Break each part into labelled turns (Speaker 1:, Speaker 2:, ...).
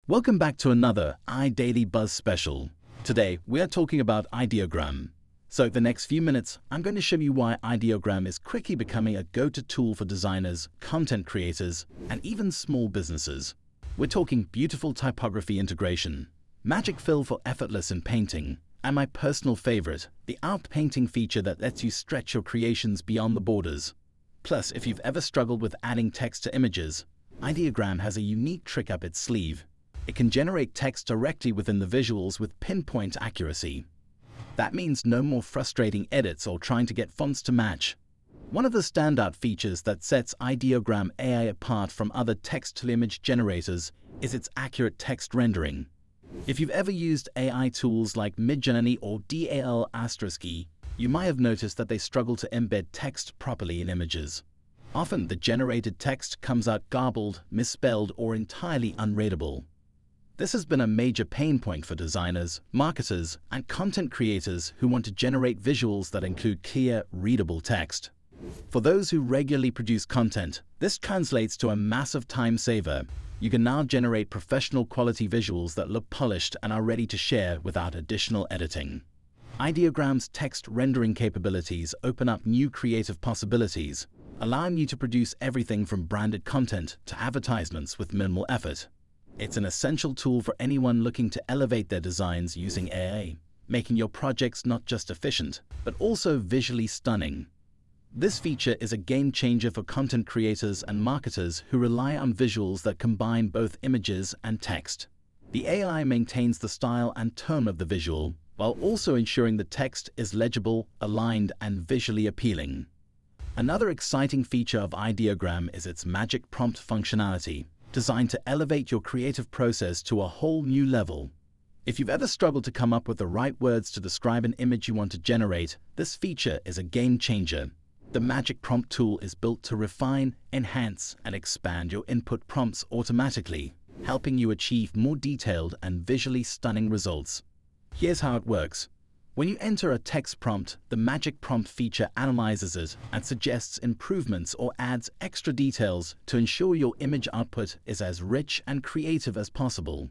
Speaker 1: Welcome back to another iDaily Buzz special. Today, we are talking about Ideogram. So the next few minutes, I'm going to show you why Ideogram is quickly becoming a go-to tool for designers, content creators, and even small businesses. We're talking beautiful typography integration, magic fill for effortless in painting, and my personal favorite, the art painting feature that lets you stretch your creations beyond the borders. Plus, if you've ever struggled with adding text to images, Ideogram has a unique trick up its sleeve. It can generate text directly within the visuals with pinpoint accuracy. That means no more frustrating edits or trying to get fonts to match. One of the standout features that sets Ideogram AI apart from other text-to-image generators is its accurate text rendering. If you've ever used AI tools like Midjourney or DAL Astroski, you might have noticed that they struggle to embed text properly in images. Often, the generated text comes out garbled, misspelled, or entirely unreadable. This has been a major pain point for designers, marketers, and content creators who want to generate visuals that include clear, readable text. For those who regularly produce content, this translates to a massive time saver. You can now generate professional quality visuals that look polished and are ready to share without additional editing. Ideogram's text rendering capabilities open up new creative possibilities, allowing you to produce everything from branded content to advertisements with minimal effort. It's an essential tool for anyone looking to elevate their designs using AI, making your projects not just efficient, but also visually stunning. This feature is a game changer for content creators and marketers who rely on visuals that combine both images and text. The AI maintains the style and tone of the visual, while also ensuring the text is legible, aligned, and visually appealing. Another exciting feature of Ideogram is its magic prompt functionality, designed to elevate your creative process to a whole new level. If you've ever struggled to come up with the right words to describe an image you want to generate, this feature is a game changer. The Magic Prompt tool is built to refine, enhance, and expand your input prompts automatically, helping you achieve more detailed and visually stunning results. Here's how it works. When you enter a text prompt, the Magic Prompt feature analyzes it and suggests improvements or adds extra details to ensure your image output is as rich and creative as possible.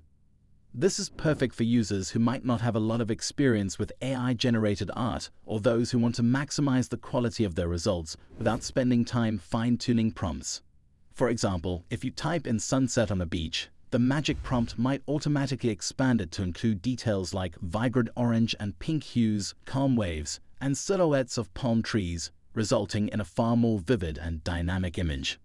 Speaker 1: This is perfect for users who might not have a lot of experience with AI-generated art or those who want to maximize the quality of their results without spending time fine-tuning prompts. For example, if you type in sunset on a beach, the Magic Prompt might automatically expand it to include details like vibrant orange and pink hues, calm waves, and silhouettes of palm trees, resulting in a far more vivid and dynamic image.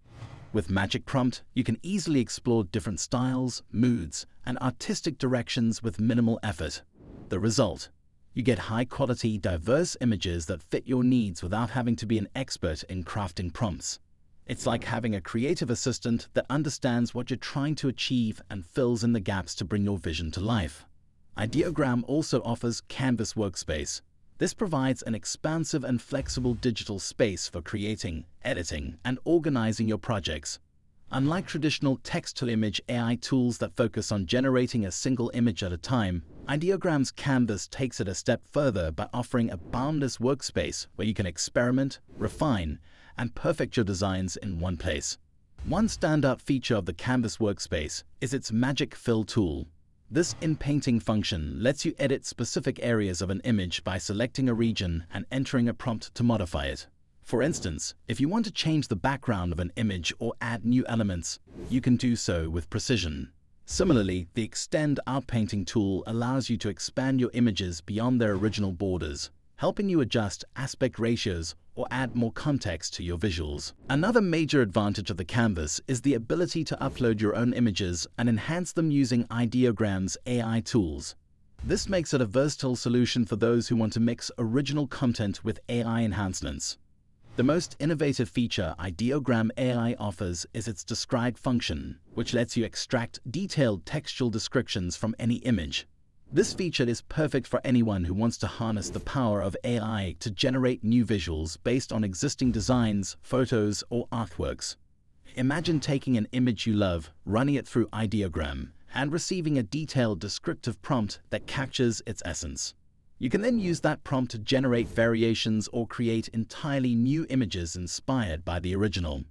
Speaker 1: With Magic Prompt, you can easily explore different styles, moods, and artistic directions with minimal effort. The result? You get high-quality, diverse images that fit your needs without having to be an expert in crafting prompts. It's like having a creative assistant that understands what you're trying to achieve and fills in the gaps to bring your vision to life. Ideogram also offers Canvas Workspace. This provides an expansive and flexible digital space for creating, editing, and organizing your projects. Unlike traditional text-to-image AI tools that focus on generating a single image at a time, Ideogram's Canvas takes it a step further by offering a boundless workspace where you can experiment, refine, and perfect your designs in one place. One standout feature of the Canvas Workspace is its Magic Fill tool. This in-painting function lets you edit specific areas of an image by selecting a region and entering a prompt to modify it. For instance, if you want to change the background of an image or add new elements, you can do so with precision. Similarly, the Extend Outpainting tool allows you to expand your images beyond their original borders, helping you adjust aspect ratios or add more context to your visuals. Another major advantage of the Canvas is the ability to upload your own images and enhance them using Ideogram's AI tools. This makes it a versatile solution for those who want to mix original content with AI enhancements. The most innovative feature Ideogram AI offers is its Describe function, which lets you extract detailed textual descriptions from any image. This feature is perfect for anyone who wants to harness the power of AI to generate new visuals based on existing designs, photos, or artworks. Imagine taking an image you love, running it through Ideogram, and receiving a detailed descriptive prompt that captures its essence. You can then use that prompt to generate variations or create entirely new images inspired by the original.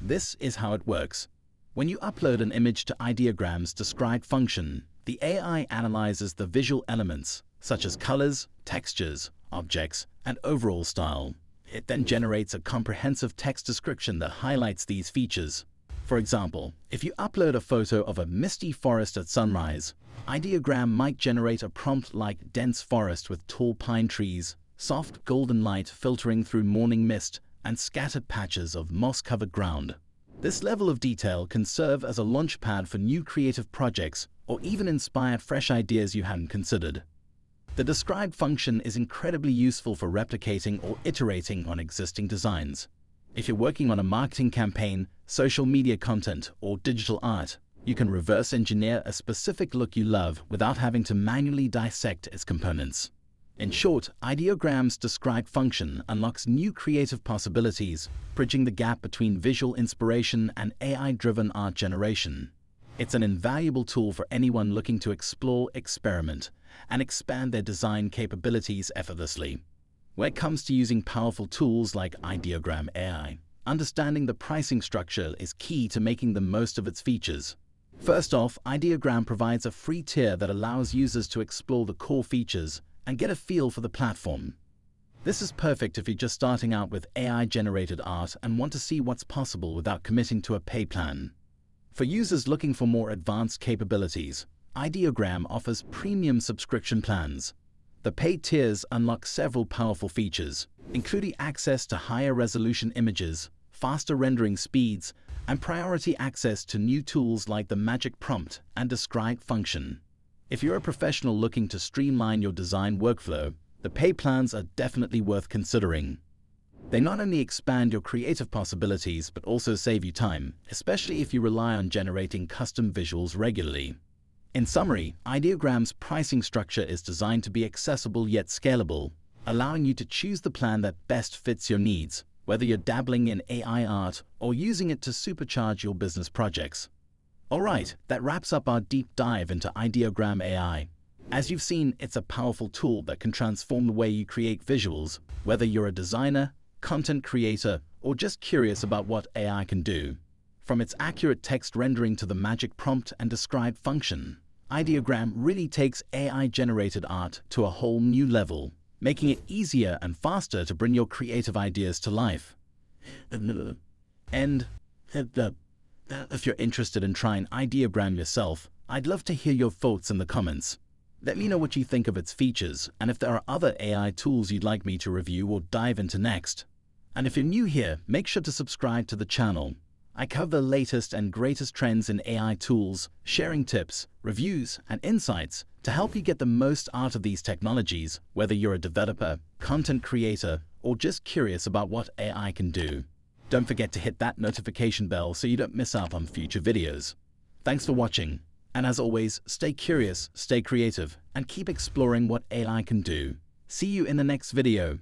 Speaker 1: This is how it works. When you upload an image to Ideogram's described function, the AI analyzes the visual elements, such as colors, textures, objects, and overall style. It then generates a comprehensive text description that highlights these features. For example, if you upload a photo of a misty forest at sunrise, Ideogram might generate a prompt like dense forest with tall pine trees, soft golden light filtering through morning mist, and scattered patches of moss-covered ground. This level of detail can serve as a launchpad for new creative projects or even inspire fresh ideas you hadn't considered. The described function is incredibly useful for replicating or iterating on existing designs. If you're working on a marketing campaign, social media content, or digital art, you can reverse engineer a specific look you love without having to manually dissect its components. In short, Ideogram's described function unlocks new creative possibilities, bridging the gap between visual inspiration and AI-driven art generation. It's an invaluable tool for anyone looking to explore, experiment, and expand their design capabilities effortlessly. When it comes to using powerful tools like Ideogram AI, understanding the pricing structure is key to making the most of its features. First off, Ideogram provides a free tier that allows users to explore the core features and get a feel for the platform. This is perfect if you're just starting out with AI-generated art and want to see what's possible without committing to a pay plan. For users looking for more advanced capabilities, Ideogram offers premium subscription plans. The paid tiers unlock several powerful features, including access to higher resolution images, faster rendering speeds, and priority access to new tools like the magic prompt and describe function. If you're a professional looking to streamline your design workflow, the paid plans are definitely worth considering. They not only expand your creative possibilities, but also save you time, especially if you rely on generating custom visuals regularly. In summary, Ideogram's pricing structure is designed to be accessible yet scalable, allowing you to choose the plan that best fits your needs, whether you're dabbling in AI art or using it to supercharge your business projects. Alright, that wraps up our deep dive into Ideogram AI. As you've seen, it's a powerful tool that can transform the way you create visuals, whether you're a designer, content creator, or just curious about what AI can do. From its accurate text rendering to the magic prompt and describe function, Ideogram really takes AI-generated art to a whole new level, making it easier and faster to bring your creative ideas to life. And if you're interested in trying Ideogram yourself, I'd love to hear your thoughts in the comments. Let me know what you think of its features and if there are other AI tools you'd like me to review or dive into next. And if you're new here, make sure to subscribe to the channel. I cover the latest and greatest trends in AI tools, sharing tips, reviews, and insights to help you get the most out of these technologies, whether you're a developer, content creator, or just curious about what AI can do. Don't forget to hit that notification bell so you don't miss out on future videos. Thanks for watching, and as always, stay curious, stay creative, and keep exploring what AI can do. See you in the next video.